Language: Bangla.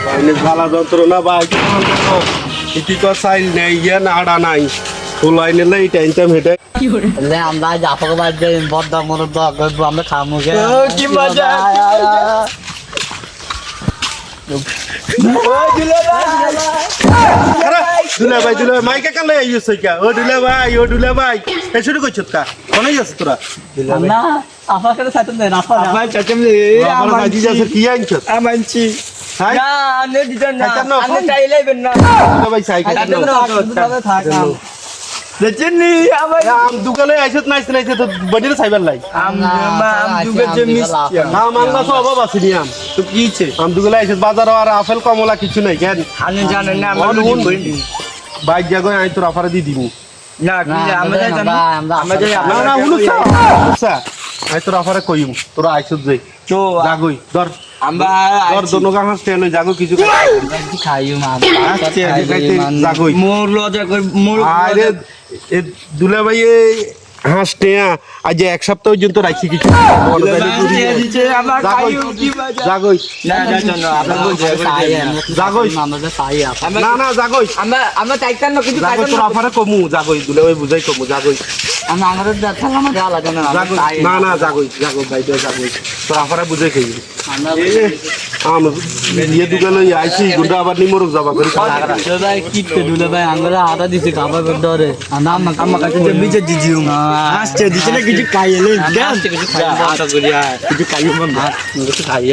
বাইনে জ্বালা যন্ত্রণা ভাই কি চাইল নেই ইয়ে না আড়া নাই ফুলাই নিলে এই টাইমটা হেঁটে আমরা জাফর বাড়িতে বদ্দা মনে তো আমরা খামু কি মজা দুলা ভাই মাইকে কালে আইছে কে ও দুলা ভাই এ শুরু করছত কা কোন যাস তোরা না আপনার কাছে সাইতেন দেন আমার চাচম আমার ভাজি যাস কি আইছত আমানছি হাই না আনে দিতেন না আনে চাইলেবেন না দুলা ভাই সাইকেল দেখনি আমার আম দুকালে আইছত নাইছ নাইছে তো বডিরে সাইবার লাই আম দুগে যে মিষ্টি আম আনবা তো অভাব আছে নি আম তো কি ছে আম দুকালে আইছত বাজার আর আপেল কমলা কিছু নাই কেন আনে জানেন না আমার আমার নুন বাইক জাগো আই তোর অফারে দি দিমু না কি আমরা জানি আমরা জানি না না হুলুসা আই তোর অফারে কইম তোরা আইছত যাই তো জাগই ধর আমরা ধর দোনো গাছ স্টেল জাগো কিছু খাইও মা জাগই মোর লজা কই মোর আরে এ দুলা ভাই হাঁস টেয়া আজ এক সপ্তাহ পর্যন্ত রাখছি কিছু দিছে আমার খাইও কি মজা জাগই না না আপনার বলছে জাগই আমাদের চাই না না জাগই আমরা চাইতাম না কিছু জাগই তোর অফারে কমু জাগই দুলা ভাই বুঝাই কমু জাগই আমরা আমাদের থালা আমাদের আলাদা না জাগই না না জাগই ভাই জাগই তোর অফারে বুঝাই খাই আমরা ইয়ে দুকালে আইছি গুন্ডা আবার নিমরক যাবা করি ভাই কিতে দুলে ভাই আমরা আটা দিছি খাবার ধরে নাম আমার কাছে যে বিজে দিজিও আসছে দিছে না কিছু খাইলে কিছু খাই কিছু খাইও মন কিছু খাই